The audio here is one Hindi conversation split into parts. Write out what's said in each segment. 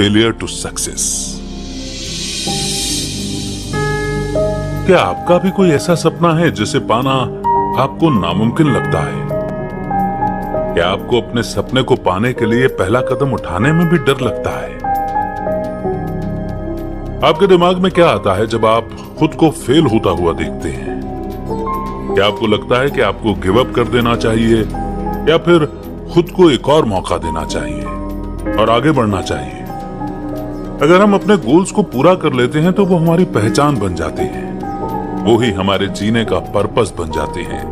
Failure to success. क्या आपका भी कोई ऐसा सपना है जिसे पाना आपको नामुमकिन लगता है? क्या आपको अपने सपने को पाने के लिए पहला कदम उठाने में भी डर लगता है? आपके दिमाग में क्या आता है जब आप खुद को फेल होता हुआ देखते हैं? क्या आपको लगता है कि आपको गिव अप कर देना चाहिए या फिर खुद को एक और मौका देना चाहिए और आगे बढ़ना चाहिए? अगर हम अपने गोल्स को पूरा कर लेते हैं तो वो हमारी पहचान बन जाती है, वो ही हमारे जीने का पर्पस बन जाते हैं।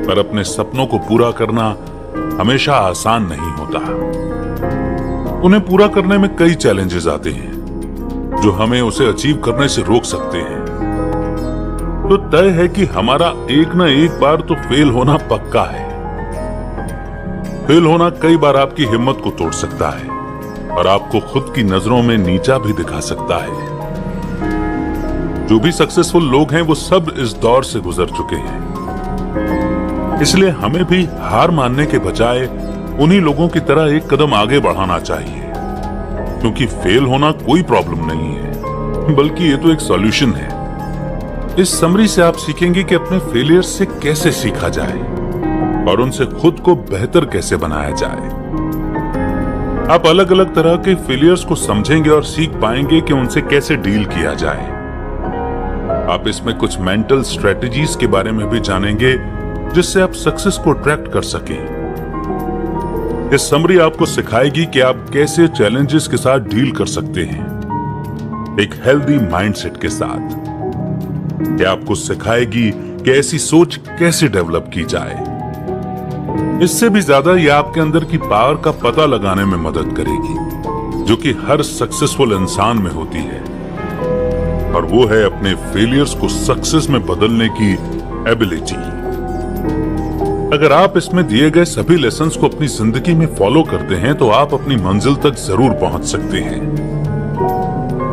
पर अपने सपनों को पूरा करना हमेशा आसान नहीं होता। उन्हें पूरा करने में कई चैलेंजेस आते हैं जो हमें उसे अचीव करने से रोक सकते हैं। तो तय है कि हमारा एक ना एक बार तो फेल होना पक्का है। फेल होना कई बार आपकी हिम्मत को तोड़ सकता है और आपको खुद की नजरों में नीचा भी दिखा सकता है। जो भी सक्सेसफुल लोग हैं वो सब इस दौर से गुजर चुके हैं। इसलिए हमें भी हार मानने के बजाय उन्हीं लोगों की तरह एक कदम आगे बढ़ाना चाहिए, क्योंकि फेल होना कोई प्रॉब्लम नहीं है, बल्कि ये तो एक सॉल्यूशन है। इस समरी से आप सीखेंगे कि अपने फेलियर से कैसे सीखा जाए और उनसे खुद को बेहतर कैसे बनाया जाए। आप अलग अलग तरह के फेलियर्स को समझेंगे और सीख पाएंगे कि उनसे कैसे डील किया जाए। आप इसमें कुछ मेंटल स्ट्रेटजीज के बारे में भी जानेंगे जिससे आप सक्सेस को अट्रैक्ट कर सकें। ये समरी आपको सिखाएगी कि आप कैसे चैलेंजेस के साथ डील कर सकते हैं, एक हेल्दी माइंडसेट के साथ। ये आपको सिखाएगी कि ऐसी सोच कैसे डेवलप की जाए। इससे भी ज्यादा ये आपके अंदर की पावर का पता लगाने में मदद करेगी, जो कि हर सक्सेसफुल इंसान में होती है, और वो है अपने फेलियर्स को सक्सेस में बदलने की एबिलिटी। अगर आप इसमें दिए गए सभी लेसन्स को अपनी जिंदगी में फॉलो करते हैं तो आप अपनी मंजिल तक जरूर पहुंच सकते हैं।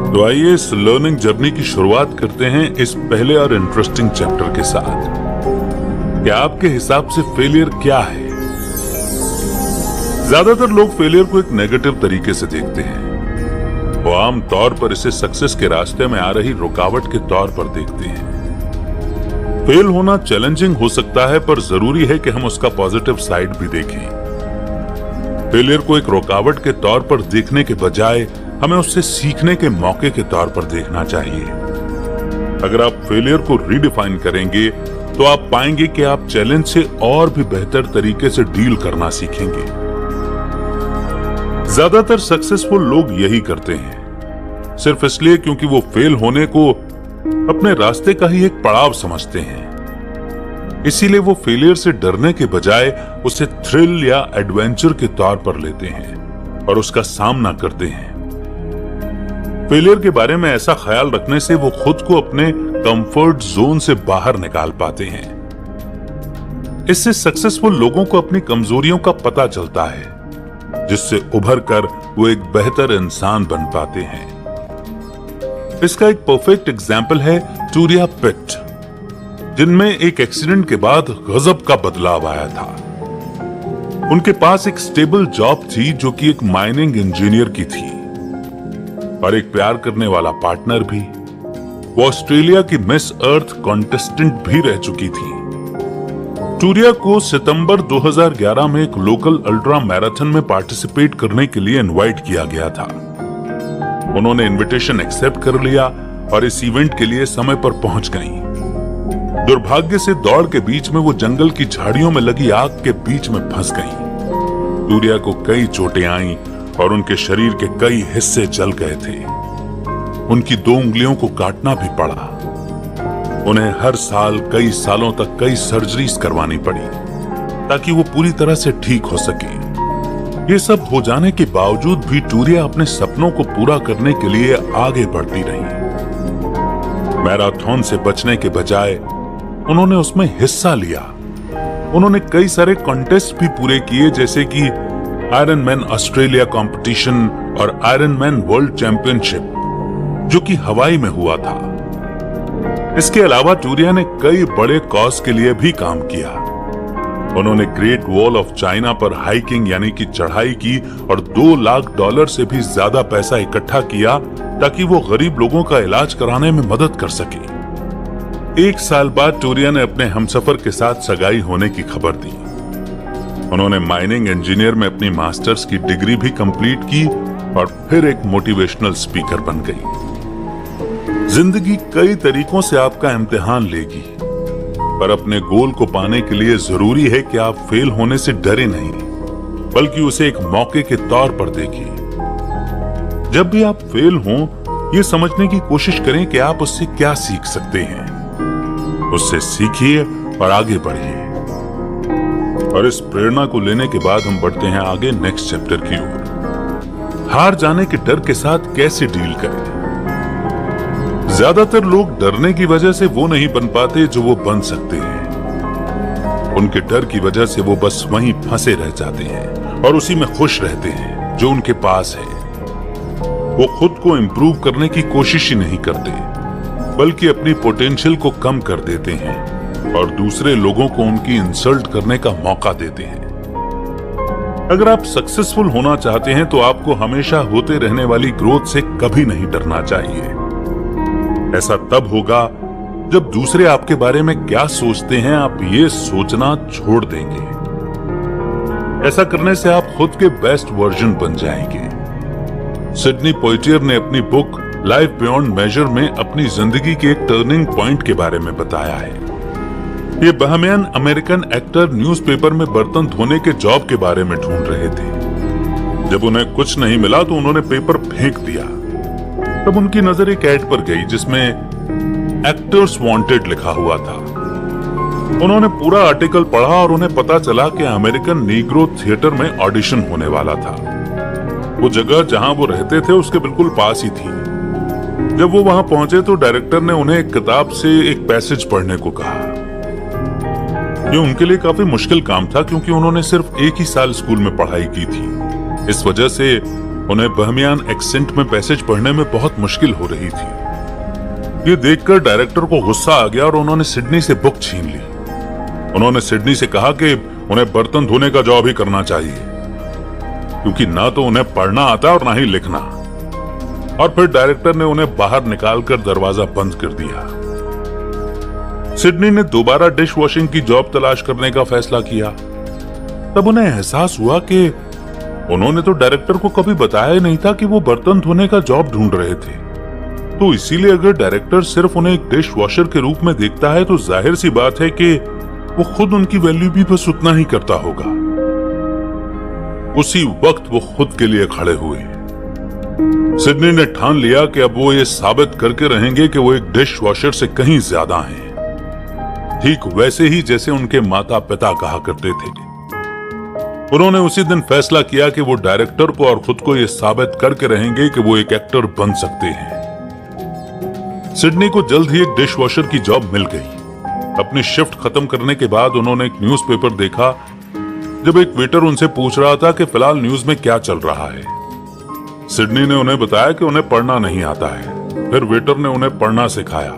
तो आइए इस लर्निंग जर्नी की शुरुआत करते हैं इस पहले और इंटरेस्टिंग चैप्टर के साथ। क्या आपके हिसाब से फेलियर क्या है? ज्यादातर लोग फेलियर को एक नेगेटिव तरीके से देखते हैं। वो आम तौर पर इसे सक्सेस के रास्ते में आ रही रुकावट के तौर पर देखते हैं। फेल होना चैलेंजिंग हो सकता है, पर जरूरी है कि हम उसका पॉजिटिव साइड भी देखें। फेलियर को एक रुकावट के तौर पर देखने के बजाय हमें उससे सीखने के मौके के तौर पर देखना चाहिए। अगर आप फेलियर को रीडिफाइन करेंगे तो आप पाएंगे कि आप चैलेंज से और भी बेहतर तरीके से डील करना सीखेंगे। ज्यादातर सक्सेसफुल लोग यही करते हैं, सिर्फ इसलिए क्योंकि वो फेल होने को अपने रास्ते का ही एक पड़ाव समझते हैं। इसीलिए वो फेलियर से डरने के बजाय उसे थ्रिल या एडवेंचर के तौर पर लेते हैं और उसका सामना करते हैं। फेलियर के बारे में ऐसा ख्याल रखने से वो खुद को अपने कंफर्ट जोन से बाहर निकाल पाते हैं। इससे सक्सेसफुल लोगों को अपनी कमजोरियों का पता चलता है, जिससे उभर कर वो एक बेहतर इंसान बन पाते हैं। इसका एक परफेक्ट एग्जाम्पल है टूरिया पिट, जिनमें एक एक्सीडेंट के बाद गजब का बदलाव आया था। उनके पास एक स्टेबल जॉब थी जो कि एक माइनिंग इंजीनियर की थी, और एक प्यार करने वाला पार्टनर भी। वो ऑस्ट्रेलिया की मिस अर्थ कॉन्टेस्टेंट भी रह चुकी थी। टूरिया को सितंबर 2011 में एक लोकल अल्ट्रा मैराथन में पार्टिसिपेट करने के लिए इनवाइट किया गया था। उन्होंने इनविटेशन एक्सेप्ट कर लिया और इस इवेंट के लिए समय पर पहुंच गईं। दुर्भाग्य से दौड़ के बीच में वो जंगल की झाड़ियों में लगी आग के बीच में फंस गईं। टूरिया को कई चोटें आईं और उनके शरीर के कई हिस्से जल गए थे। उनकी 2 उंगलियों को काटना भी पड़ा। उन्हें हर साल कई सालों तक कई सर्जरीज करवानी पड़ी ताकि वो पूरी तरह से ठीक हो सके। ये सब हो जाने के बावजूद भी टूरिया अपने सपनों को पूरा करने के लिए आगे बढ़ती रही। मैराथन से बचने के बजाय उन्होंने उसमें हिस्सा लिया। उन्होंने कई सारे कॉन्टेस्ट भी पूरे किए, जैसे कि आयरन मैन ऑस्ट्रेलिया कंपटीशन और आयरन मैन वर्ल्ड चैंपियनशिप, जो कि हवाई में हुआ था। इसके अलावा टूरिया ने कई बड़े कॉज के लिए भी काम किया। उन्होंने ग्रेट वॉल ऑफ चाइना पर हाइकिंग यानी कि चढ़ाई की और $2 लाख से भी ज्यादा पैसा इकट्ठा किया ताकि वो गरीब लोगों का इलाज कराने में मदद कर सके। 1 साल बाद टूरिया ने अपने हमसफर के साथ सगाई होने की खबर दी। उन्होंने माइनिंग इंजीनियर में अपनी मास्टर्स की डिग्री भी कंप्लीट की और फिर एक मोटिवेशनल स्पीकर बन गई। जिंदगी कई तरीकों से आपका इम्तिहान लेगी, पर अपने गोल को पाने के लिए जरूरी है कि आप फेल होने से डरे नहीं, बल्कि उसे एक मौके के तौर पर देखिए। जब भी आप फेल हों, ये समझने की कोशिश करें कि आप उससे क्या सीख सकते हैं। उससे सीखिए और आगे बढ़िए। और इस प्रेरणा को लेने के बाद हम बढ़ते हैं आगे नेक्स्ट चैप्टर की ओर। हार जाने के डर के साथ कैसे डील करें। ज्यादातर लोग डरने की वजह से वो नहीं बन पाते जो वो बन सकते हैं। उनके डर की वजह से वो बस वहीं फंसे रह जाते हैं और उसी में खुश रहते हैं जो उनके पास है। वो खुद को इंप्रूव करने की कोशिश ही नहीं करते, बल्कि अपनी पोटेंशियल को कम कर देते हैं और दूसरे लोगों को उनकी इंसल्ट करने का मौका देते हैं। अगर आप सक्सेसफुल होना चाहते हैं तो आपको हमेशा होते रहने वाली ग्रोथ से कभी नहीं डरना चाहिए। ऐसा तब होगा जब दूसरे आपके बारे में क्या सोचते हैं आप ये सोचना छोड़ देंगे। ऐसा करने से आप खुद के बेस्ट वर्जन बन जाएंगे। सिडनी पोइटियर ने अपनी बुक लाइफ बियॉन्ड मेजर में अपनी जिंदगी के एक टर्निंग पॉइंट के बारे में बताया है। ये बहमियन अमेरिकन एक्टर न्यूज़पेपर में बर्तन धोने के जॉब के बारे में ढूंढ रहे थे। जब उन्हें कुछ नहीं मिला तो उन्होंने पेपर फेंक दिया। तब उनकी नजर एक ऐड पर गई जिसमें एक्टर्स वांटेड लिखा हुआ था। उन्होंने पूरा आर्टिकल पढ़ा और उन्हें पता चला कि अमेरिकन नीग्रो थिएटर में ऑडिशन होने वाला था। वो जगह जहां वो रहते थे उसके बिल्कुल पास ही थी। जब वो वहां पहुंचे तो डायरेक्टर ने उन्हें एक किताब से एक पैसेज पढ़ने को कहा। ये उनके लिए काफी मुश्किल काम था क्योंकि उन्होंने सिर्फ 1 ही साल स्कूल में पढ़ाई की थी। इस वजह से उन्हें बहमियान एक्सेंट में पैसेज पढ़ने में बहुत मुश्किल हो रही थी। ये देखकर डायरेक्टर को गुस्सा आ गया और उन्होंने सिडनी से बुक छीन ली। उन्होंने सिडनी से कहा कि उन्हें बर्तन धोने का जॉब ही करना चाहिए, क्योंकि ना तो उन्हें पढ़ना आता और ना ही लिखना। और फिर डायरेक्टर ने उन्हें बाहर निकालकर दरवाजा बंद कर दिया। सिडनी ने दोबारा डिश वॉशिंग की जॉब तलाश करने का फैसला किया। तब उन्हें एहसास हुआ कि उन्होंने तो डायरेक्टर को कभी बताया ही नहीं था कि वो बर्तन धोने का जॉब ढूंढ रहे थे। तो इसीलिए अगर डायरेक्टर सिर्फ उन्हें एक डिश वॉशर के रूप में देखता है तो जाहिर सी बात है कि वो खुद उनकी वैल्यू भी बस उतना ही करता होगा। उसी वक्त वो खुद के लिए खड़े हुए। सिडनी ने ठान लिया कि अब वो ये साबित करके रहेंगे कि वो एक डिश वॉशर से कहीं ज्यादा हैं। ठीक वैसे ही जैसे उनके माता पिता कहा करते थे। उन्होंने उसी दिन फैसला किया कि वो डायरेक्टर को और खुद को ये साबित करके रहेंगे कि वो एक एक्टर बन सकते हैं। सिडनी को जल्द ही एक डिश वॉशर की जॉब मिल गई। अपनी शिफ्ट खत्म करने के बाद उन्होंने एक न्यूज़पेपर देखा जब एक वेटर उनसे पूछ रहा था कि फिलहाल न्यूज में क्या चल रहा है। सिडनी ने उन्हें बताया कि उन्हें पढ़ना नहीं आता है। फिर वेटर ने उन्हें पढ़ना सिखाया।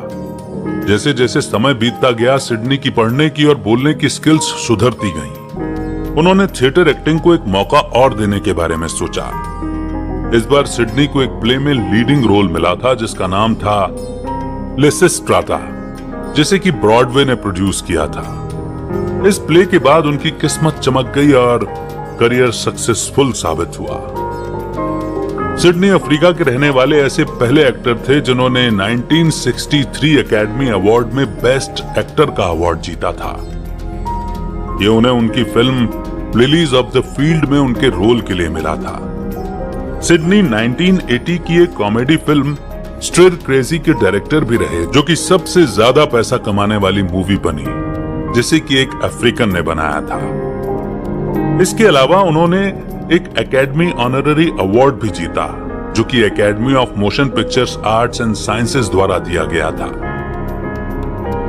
जैसे जैसे समय बीतता गया सिडनी की पढ़ने की और बोलने की स्किल्स सुधरती गईं। उन्होंने थिएटर एक्टिंग को एक मौका और देने के बारे में सोचा। इस बार सिडनी को एक प्ले में लीडिंग रोल मिला था जिसका नाम था लिसिस्ट्राटा, जिसे कि ब्रॉडवे ने प्रोड्यूस किया था। इस प्ले के बाद उनकी किस्मत चमक गई और करियर सक्सेसफुल साबित हुआ। सिडनी अफ्रीका के रहने वाले ऐसे पहले एक्टर थे जिन्होंने 1963 एकेडमी अवार्ड में बेस्ट एक्टर का अवार्ड जीता था। ये उन्हें उनकी film lilies of the field में उनके रोल के लिए मिला था। सिडनी 1980 की एक कॉमेडी फिल्म स्ट्रेर क्रेजी के डायरेक्टर भी रहे, जो कि सबसे ज्यादा पैसा कमाने वाली मूवी बनी, जिसे कि एक अफ्रीकन ने बनाया था। इसके अलावा उन्होंने एक एकेडमी ऑनररी अवार्ड भी जीता, जो कि academy of motion pictures arts and sciences द्वारा दिया गया था।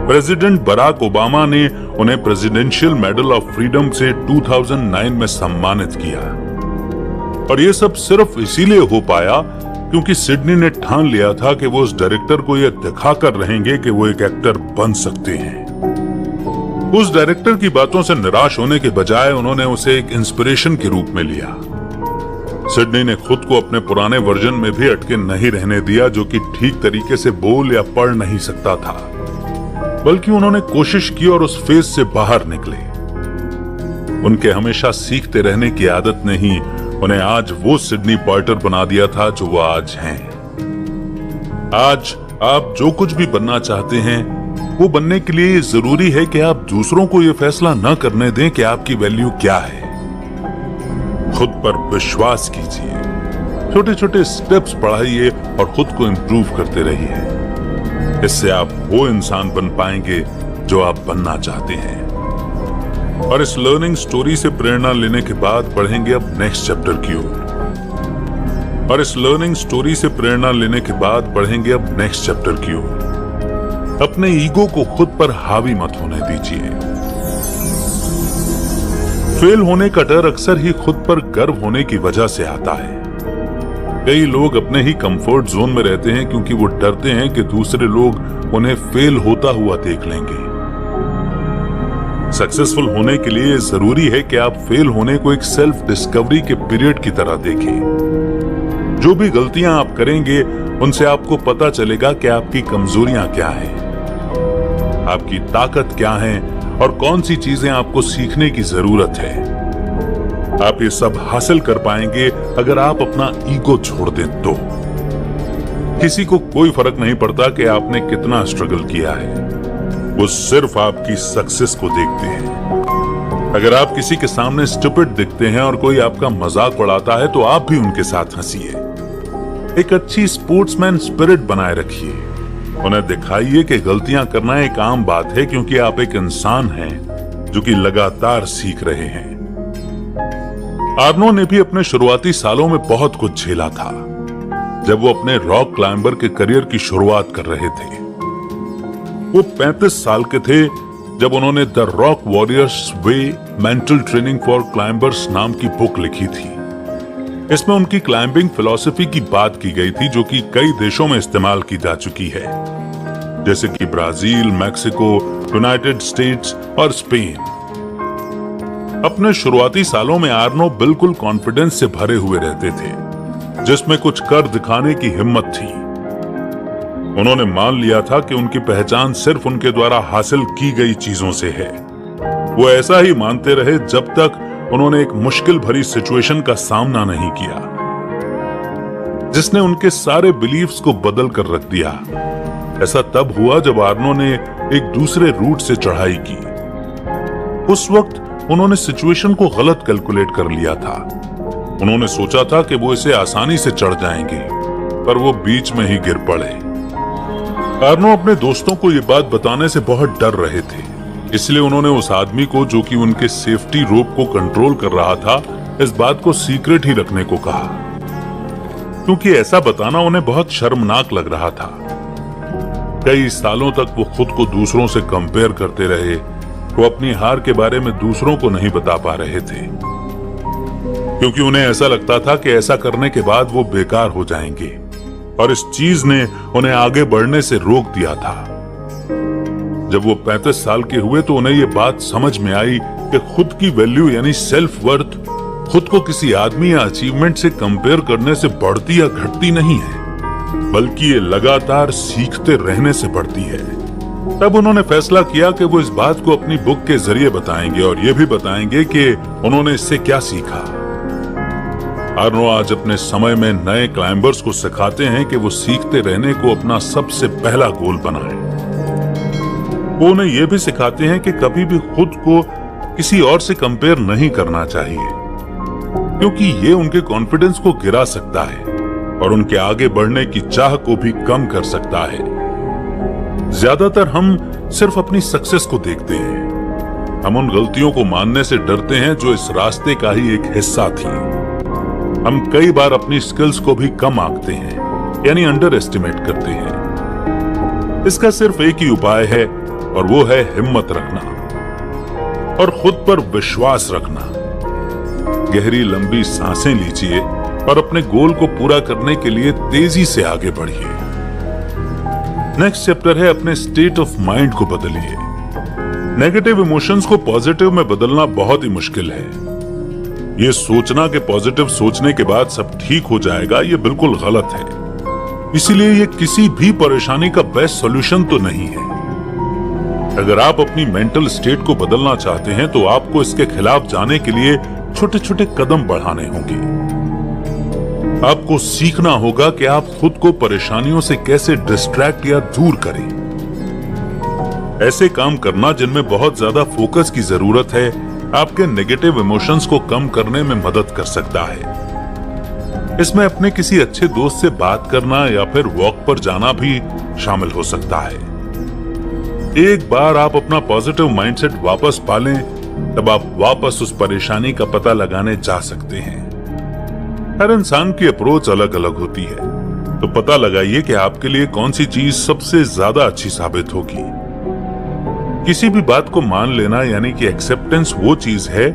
प्रेसिडेंट बराक ओबामा ने उन्हें प्रेसिडेंशियल मेडल ऑफ फ्रीडम से 2009 में सम्मानित किया। और ये सब सिर्फ इसीलिए हो पाया क्योंकि सिडनी ने ठान लिया था कि वो उस डायरेक्टर को यह दिखाकर रहेंगे कि वो एक एक्टर बन सकते हैं। उस डायरेक्टर की बातों से निराश होने के बजाय उन्होंने उसे एक इंस्पिरेशन के रूप में लिया। सिडनी ने खुद को अपने पुराने वर्जन में भी अटके नहीं रहने दिया, जो कि ठीक तरीके से बोल या पढ़ नहीं सकता था, बल्कि उन्होंने कोशिश की और उस फेज से बाहर निकले। उनके हमेशा सीखते रहने की आदत ने ही उन्हें आज वो सिडनी पॉइटर बना दिया था जो वो आज हैं। आज आप जो कुछ भी बनना चाहते हैं, वो बनने के लिए जरूरी है कि आप दूसरों को ये फैसला न करने दें कि आपकी वैल्यू क्या है। खुद पर विश्वास कीजिए, छोटे छोटे स्टेप्स बढ़ाइए और खुद को इंप्रूव करते रहिए। इससे आप वो इंसान बन पाएंगे जो आप बनना चाहते हैं। और इस लर्निंग स्टोरी से प्रेरणा लेने के बाद बढ़ेंगे अब नेक्स्ट चैप्टर की ओर। अपने ईगो को खुद पर हावी मत होने दीजिए। फेल होने का डर अक्सर ही खुद पर गर्व होने की वजह से आता है। कई लोग अपने ही कंफर्ट जोन में रहते हैं क्योंकि वो डरते हैं कि दूसरे लोग उन्हें फेल होता हुआ देख लेंगे। सक्सेसफुल होने के लिए जरूरी है कि आप फेल होने को एक सेल्फ डिस्कवरी के पीरियड की तरह देखें। जो भी गलतियां आप करेंगे, उनसे आपको पता चलेगा कि आपकी कमजोरियां क्या हैं, आपकी ताकत क्या है और कौन सी चीजें आपको सीखने की जरूरत है। आप ये सब हासिल कर पाएंगे अगर आप अपना ईगो छोड़ दें तो। किसी को कोई फर्क नहीं पड़ता कि आपने कितना स्ट्रगल किया है, वो सिर्फ आपकी सक्सेस को देखते हैं। अगर आप किसी के सामने स्टूपिड दिखते हैं और कोई आपका मजाक उड़ाता है, तो आप भी उनके साथ हंसिए। एक अच्छी स्पोर्ट्समैन स्पिरिट बनाए रखिए। उन्हें दिखाइए कि गलतियां करना एक आम बात है, क्योंकि आप एक इंसान हैं जो कि लगातार सीख रहे हैं। आर्नो ने भी अपने शुरुआती सालों में बहुत कुछ झेला था, जब वो अपने रॉक क्लाइंबर के करियर की शुरुआत कर रहे थे। वो 35 साल के थे जब उन्होंने the rock warriors way mental training for climbers नाम की बुक लिखी थी। इसमें उनकी क्लाइंबिंग फिलॉसफी की बात की गई थी, जो कि कई देशों में इस्तेमाल की जा चुकी है, जैसे कि ब्राजील, मैक्सिको, यूनाइटेड स्टेट्स और स्पेन। अपने शुरुआती सालों में आर्नो बिल्कुल कॉन्फिडेंस से भरे हुए रहते थे, जिसमें कुछ कर दिखाने की हिम्मत थी। उन्होंने मान लिया था कि उनकी पहचान सिर्फ उनके द्वारा हासिल की गई चीजों से है। वो ऐसा ही मानते रहे जब तक उन्होंने एक मुश्किल भरी सिचुएशन का सामना नहीं किया, जिसने उनके सारे बिलीफ्स को बदल कर रख दिया। ऐसा तब हुआ जब आर्नो ने एक दूसरे रूट से चढ़ाई की। उस वक्त उन्होंने सिचुएशन को गलत कैलकुलेट कर लिया था। उन्होंने सोचा था कि वो इसे आसानी से चढ़ जाएंगे, पर वो बीच में ही गिर पड़े। आर्नो अपने दोस्तों को ये बात बताने से बहुत डर रहे थे, इसलिए उन्होंने उस आदमी को, जो कि उनके सेफ्टी रोप को कंट्रोल कर रहा था, इस बात को सीक्रेट ही रखने को कहा, क्योंकि ऐसा बताना उन्हें बहुत शर्मनाक लग रहा था। कई सालों तक वो खुद को दूसरों से कंपेयर करते रहे। वो अपनी हार के बारे में दूसरों को नहीं बता पा रहे थे, क्योंकि उन्हें ऐसा लगता था कि ऐसा करने के बाद वो बेकार हो जाएंगे, और इस चीज ने उन्हें आगे बढ़ने से रोक दिया था। जब वो 35 साल के हुए तो उन्हें ये बात समझ में आई कि खुद की वैल्यू यानी सेल्फ वर्थ खुद को किसी आदमी या अचीवमेंट से कंपेयर करने से बढ़ती या घटती नहीं है, बल्कि ये लगातार सीखते रहने से बढ़ती है। तब उन्होंने फैसला किया कि वो इस बात को अपनी बुक के जरिए बताएंगे और ये भी बताएंगे कि उन्होंने इससे क्या सीखा। आर्नो आज अपने समय में नए क्लाइंबर्स को सिखाते हैं कि वो सीखते रहने को अपना सबसे पहला गोल बनाएं। वो उन्हें यह भी सिखाते हैं कि कभी भी खुद को किसी और से कंपेयर नहीं करना चाहिए, क्योंकि ये उनके कॉन्फिडेंस को गिरा सकता है और उनके आगे बढ़ने की चाह को भी कम कर सकता है। ज्यादातर हम सिर्फ अपनी सक्सेस को देखते हैं। हम उन गलतियों को मानने से डरते हैं जो इस रास्ते का ही एक हिस्सा थी। हम कई बार अपनी स्किल्स को भी कम आंकते हैं, यानी अंडर एस्टिमेट करते हैं। इसका सिर्फ एक ही उपाय है, और वो है हिम्मत रखना और खुद पर विश्वास रखना। गहरी लंबी सांसें लीजिए और अपने गोल को पूरा करने के लिए तेजी से आगे बढ़िए। नेक्स्ट चैप्टर है अपने स्टेट ऑफ माइंड को बदलिए। नेगेटिव इमोशंस को पॉजिटिव में बदलना बहुत ही मुश्किल है। ये सोचना कि पॉजिटिव सोचने के बाद सब ठीक हो जाएगा, ये बिल्कुल गलत है। इसीलिए ये किसी भी परेशानी का बेस्ट सॉल्यूशन तो नहीं है। अगर आप अपनी मेंटल स्टेट को बदलना चाहते हैं तो आपको इसके खिलाफ जाने के लिए छोटे छोटे कदम बढ़ाने होंगे। आपको सीखना होगा कि आप खुद को परेशानियों से कैसे डिस्ट्रैक्ट या दूर करें। ऐसे काम करना जिनमें बहुत ज्यादा फोकस की जरूरत है आपके नेगेटिव इमोशंस को कम करने में मदद कर सकता है। इसमें अपने किसी अच्छे दोस्त से बात करना या फिर वॉक पर जाना भी शामिल हो सकता है। एक बार आप अपना पॉजिटिव माइंडसेट वापस पालें, तब आप वापस उस परेशानी का पता लगाने जा सकते हैं। हर इंसान की अप्रोच अलग अलग होती है, तो पता लगाइए कि आपके लिए कौन सी चीज सबसे ज्यादा अच्छी साबित होगी। किसी भी बात को मान लेना यानी कि एक्सेप्टेंस वो चीज है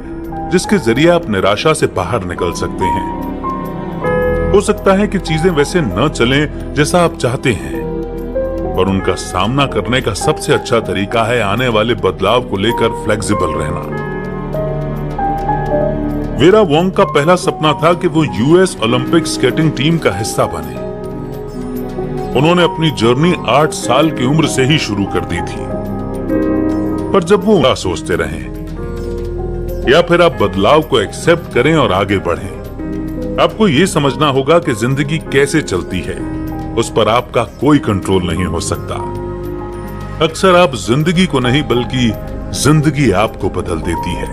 जिसके जरिए आप निराशा से बाहर निकल सकते हैं। हो सकता है कि चीजें वैसे न चलें जैसा आप चाहते हैं, पर उनका सामना करने का सबसे अच्छा तरीका है आने वाले बदलाव को लेकर फ्लेक्सिबल रहना। वेरा वोंग का पहला सपना था कि वो यूएस ओलंपिक स्केटिंग टीम का हिस्सा बने। उन्होंने अपनी जर्नी 8 साल की उम्र से ही शुरू कर दी थी। पर जब वो क्या सोचते रहें या फिर आप बदलाव को एक्सेप्ट करें और आगे बढ़ें, आपको ये समझना होगा कि जिंदगी कैसे चलती है, उस पर आपका कोई कंट्रोल नहीं हो सकता। अक्सर आप जिंदगी को नहीं बल्कि जिंदगी आपको बदल देती है।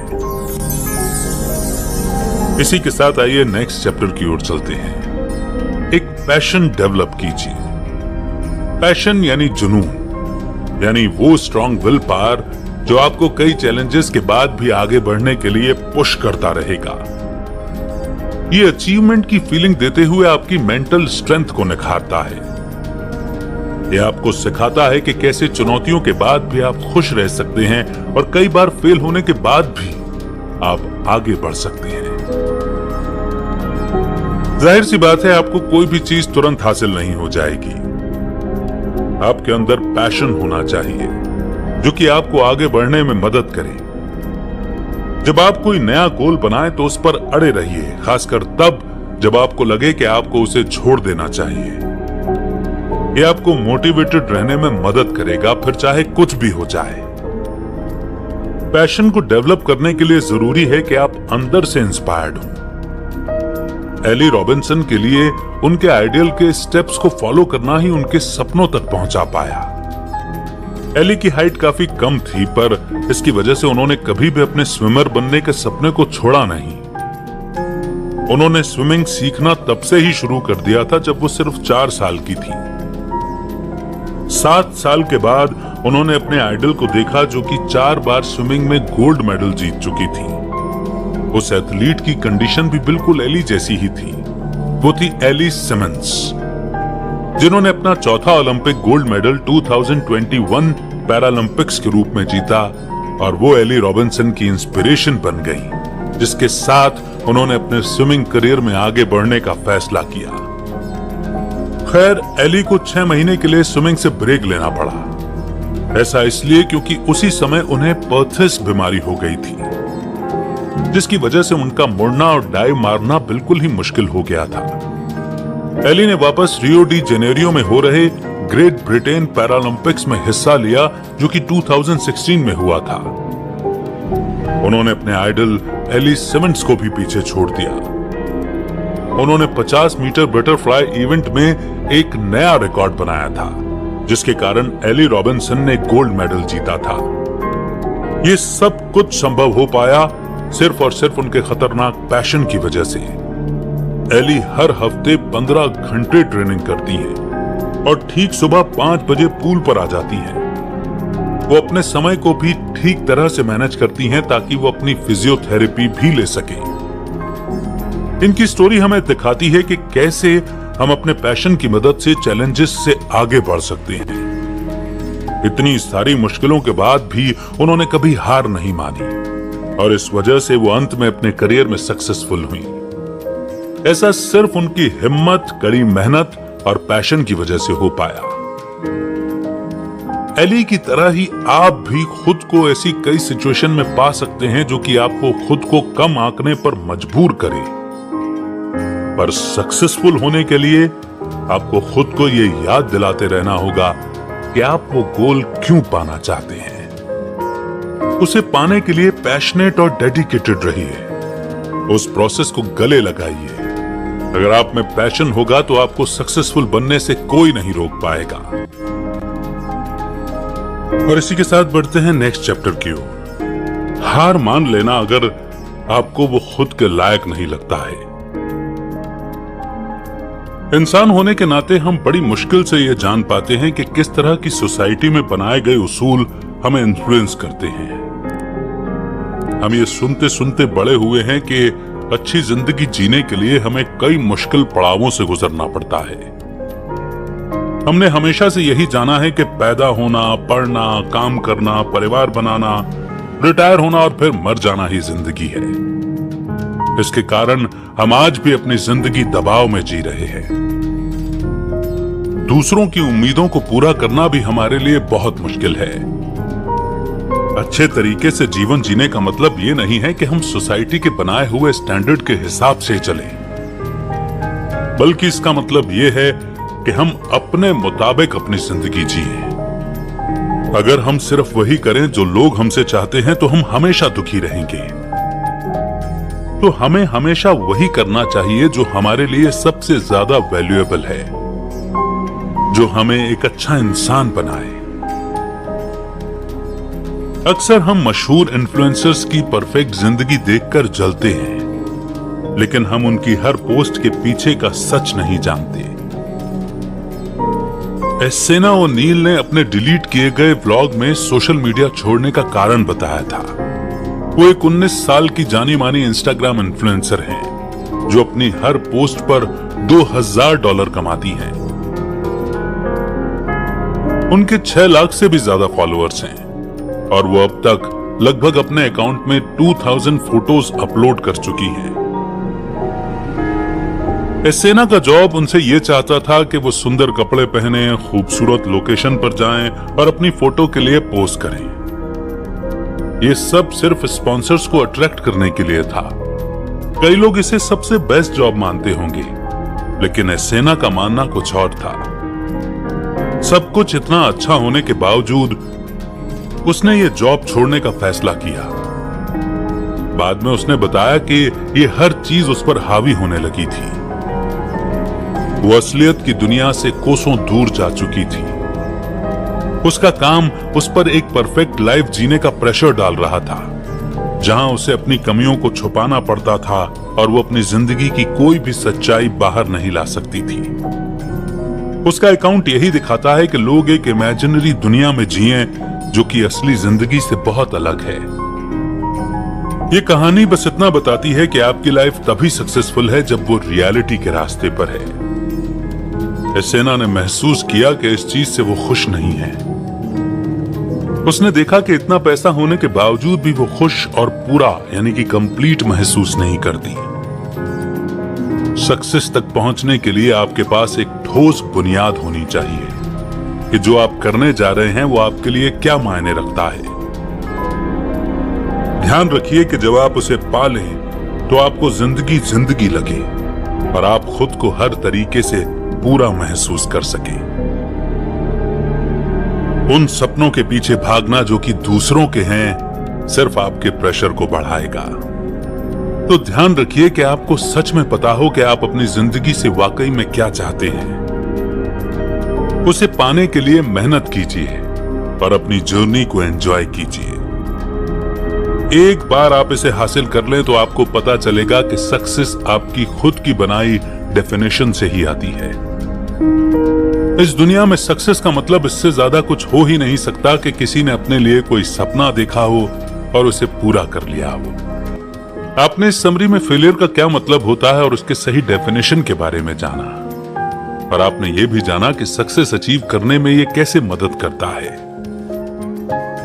इसी के साथ आइए नेक्स्ट चैप्टर की ओर चलते हैं। एक पैशन डेवलप कीजिए। पैशन यानी जुनून, यानी वो स्ट्रॉन्ग विल पावर जो आपको कई चैलेंजेस के बाद भी आगे बढ़ने के लिए पुश करता रहेगा। ये अचीवमेंट की फीलिंग देते हुए आपकी मेंटल स्ट्रेंथ को निखारता है। ये आपको सिखाता है कि कैसे चुनौतियों के बाद भी आप खुश रह सकते हैं और कई बार फेल होने के बाद भी आप आगे बढ़ सकते हैं। जाहिर सी बात है, आपको कोई भी चीज तुरंत हासिल नहीं हो जाएगी। आपके अंदर पैशन होना चाहिए जो कि आपको आगे बढ़ने में मदद करे। जब आप कोई नया गोल बनाए तो उस पर अड़े रहिए, खासकर तब जब आपको लगे कि आपको उसे छोड़ देना चाहिए। यह आपको मोटिवेटेड रहने में मदद करेगा, फिर चाहे कुछ भी हो जाए। पैशन को डेवलप करने के लिए जरूरी है कि आप अंदर से इंस्पायर्ड हों। एली रॉबिन्सन के लिए उनके आइडियल के स्टेप्स को फॉलो करना ही उनके सपनों तक पहुंचा पाया। एली की हाइट काफी कम थी, पर इसकी वजह से उन्होंने कभी भी अपने स्विमर बनने के सपने को छोड़ा नहीं। उन्होंने स्विमिंग सीखना तब से ही शुरू कर दिया था जब वो सिर्फ 4 साल की थी। 7 साल के बाद उन्होंने अपने आइडल को देखा जो कि 4 बार स्विमिंग में गोल्ड मेडल जीत चुकी थी। उस एथलीट की कंडीशन भी बिल्कुल एली जैसी ही थी। वो थी एली सिमंस, जिन्होंने अपना चौथा ओलंपिक गोल्ड मेडल 2021 पैरालंपिक्स के रूप में जीता, और वो एली रॉबिन्सन की इंस्पिरेशन बन गई, जिसके साथ उन्होंने अपने स्विमिंग करियर में आगे बढ़ने का फैसला किया। खैर, एली को 6 महीने के लिए स्विमिंग से ब्रेक लेना पड़ा। ऐसा इसलिए क्योंकि उसी समय उन्हें पर्थिस बीमारी हो गई थी, जिसकी वजह से उनका मुड़ना और डाइव मारना बिल्कुल ही मुश्किल हो गया था। एली ने वापस रियो डी जेनेरियो में हो रहे ग्रेट ब्रिटेन पैरालंपिक्स में हिस्सा लिया, जो कि 2016 में हुआ था। उन्होंने अपने आइडल एली सिमंस को भी पीछे छोड़ दिया। उन्होंने 50 मीटर बटरफ्लाई इवेंट में एक नया रिकॉर्ड बनाया था, जिसके कारण एली रॉबिन्सन ने गोल्ड मेडल जीता था। ये सब कुछ संभव हो पाया सिर्फ और सिर्फ उनके खतरनाक पैशन की वजह से। एली हर हफ्ते 15 घंटे ट्रेनिंग करती हैं और ठीक सुबह 5 बजे पूल पर आ जाती हैं। वो अपने समय को भी ठीक तरह से मैनेज करती हैं ताकि वो अपनी फिजियोथेरेपी भी ले सकें। इनकी स्टोरी हमें दिखाती है कि कैसे हम अपने पैशन की मदद से चैलेंजेस से आगे बढ़ सकते हैं। इतनी सारी मुश्किलों के बाद भी उन्होंने कभी हार नहीं मानी, और इस वजह से वो अंत में अपने करियर में सक्सेसफुल हुई। ऐसा सिर्फ उनकी हिम्मत, कड़ी मेहनत और पैशन की वजह से हो पाया। एली की तरह ही आप भी खुद को ऐसी कई सिचुएशन में पा सकते हैं जो कि आपको खुद को कम आंकने पर मजबूर करे। पर सक्सेसफुल होने के लिए आपको खुद को ये याद दिलाते रहना होगा कि आप वो गोल क्यों पाना चाहते हैं। उसे पाने के लिए पैशनेट और डेडिकेटेड रहिए। उस प्रोसेस को गले लगाइए। अगर आप में पैशन होगा तो आपको सक्सेसफुल बनने से कोई नहीं रोक पाएगा। और इसी के साथ बढ़ते हैं नेक्स्ट चैप्टर की ओर। हार मान लेना अगर आपको वो खुद के लायक नहीं लगता है। इंसान होने के नाते हम बड़ी मुश्किल से यह जान पाते हैं कि किस तरह की सोसाइटी में बनाए गए उसूल हमें इन्फ्लुएंस करते हैं। हम ये सुनते सुनते बड़े हुए हैं कि अच्छी जिंदगी जीने के लिए हमें कई मुश्किल पड़ावों से गुजरना पड़ता है। हमने हमेशा से यही जाना है कि पैदा होना, पढ़ना, काम करना, परिवार बनाना, रिटायर होना और फिर मर जाना ही जिंदगी है। इसके कारण हम आज भी अपनी जिंदगी दबाव में जी रहे हैं। दूसरों की उम्मीदों को पूरा करना भी हमारे लिए बहुत मुश्किल है। अच्छे तरीके से जीवन जीने का मतलब ये नहीं है कि हम सोसाइटी के बनाए हुए स्टैंडर्ड के हिसाब से चलें, बल्कि इसका मतलब ये है कि हम अपने मुताबिक अपनी जिंदगी जिए। अगर हम सिर्फ वही करें जो लोग हमसे चाहते हैं तो हम हमेशा दुखी रहेंगे। तो हमें हमेशा वही करना चाहिए जो हमारे लिए सबसे ज्यादा वैल्यूएबल है, जो हमें एक अच्छा इंसान बनाए। अक्सर हम मशहूर इन्फ्लुएंसर्स की परफेक्ट जिंदगी देखकर जलते हैं, लेकिन हम उनकी हर पोस्ट के पीछे का सच नहीं जानते। एसेना ओनील ने अपने डिलीट किए गए व्लॉग में सोशल मीडिया छोड़ने का कारण बताया था। वो एक 19 साल की जानी मानी इंस्टाग्राम इन्फ्लुएंसर हैं, जो अपनी हर पोस्ट पर $2000 कमाती हैं। उनके 6 लाख से भी ज्यादा फॉलोअर्स हैं और वो अब तक लगभग अपने अकाउंट में 2000 फोटोज अपलोड कर चुकी हैं। एसेना का जॉब उनसे ये चाहता था कि वो सुंदर कपड़े पहने, खूबसूरत लोकेशन पर जाएं और अपनी फोटो के लिए पोस्ट करें। ये सब सिर्फ स्पॉन्सर्स को अट्रैक्ट करने के लिए था। कई लोग इसे सबसे बेस्ट जॉब मानते होंगे, लेकिन एसेना का मानना कुछ और था। सब कुछ इतना अच्छा होने के बावजूद उसने ये जॉब छोड़ने का फैसला किया। बाद में उसने बताया कि ये हर चीज उस पर हावी होने लगी थी। वो असलियत की दुनिया से कोसों दूर जा चुकी थी। उसका काम उस पर एक परफेक्ट लाइफ जीने का प्रेशर डाल रहा था, जहां उसे अपनी कमियों को छुपाना पड़ता था और वो अपनी जिंदगी की कोई भी सच्चाई बाहर नहीं ला सकती थी। उसका अकाउंट यही दिखाता है कि लोग एक इमेजिनरी दुनिया में जिए जो कि असली जिंदगी से बहुत अलग है। ये कहानी बस इतना बताती है कि आपकी लाइफ तभी सक्सेसफुल है जब वो रियलिटी के रास्ते पर है। एसेना ने महसूस किया कि इस चीज से वो खुश नहीं है। उसने देखा कि इतना पैसा होने के बावजूद भी वो खुश और पूरा यानी कि कंप्लीट महसूस नहीं करती। सक्सेस तक पहुंचने के लिए आपके पास एक ठोस बुनियाद होनी चाहिए कि जो आप करने जा रहे हैं वो आपके लिए क्या मायने रखता है। ध्यान रखिए कि जब आप उसे पा लें तो आपको जिंदगी जिंदगी लगे और आप खुद को हर तरीके से पूरा महसूस कर सकें। उन सपनों के पीछे भागना जो कि दूसरों के हैं सिर्फ आपके प्रेशर को बढ़ाएगा। तो ध्यान रखिए कि आपको सच में पता हो कि आप अपनी जिंदगी से वाकई में क्या चाहते हैं। उसे पाने के लिए मेहनत कीजिए और अपनी जर्नी को एंजॉय कीजिए। एक बार आप इसे हासिल कर लें तो आपको पता चलेगा कि सक्सेस आपकी खुद की बनाई डेफिनेशन से ही आती है। इस दुनिया में सक्सेस का मतलब इससे ज्यादा कुछ हो ही नहीं सकता कि किसी ने अपने लिए कोई सपना देखा हो और उसे पूरा कर लिया हो। आपने इस समरी में फेलियर का क्या मतलब होता है और उसके सही डेफिनेशन के बारे में जाना, और आपने ये भी जाना कि सक्सेस अचीव करने में ये कैसे मदद करता है।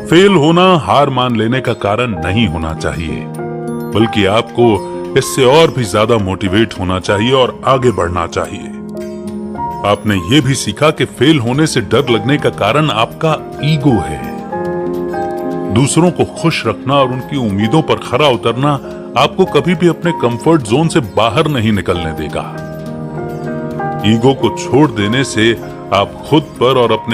फेल होना हार मान लेने का कारण नहीं होना चाहिए, बल्कि आपको इससे और भी ज्यादा मोटिवेट होना चाहिए और आगे बढ़ना चाहिए। आपने ये भी सीखा कि फेल होने से डर लगने का कारण आपका ईगो है। दूसरों को खुश रखना और उनकी उम्मीदों पर खरा उतरना आपको कभी भी अपने कंफर्ट जोन से बाहर नहीं निकलने देगा। ईगो को छोड़ देने से आप खुद पर और अपने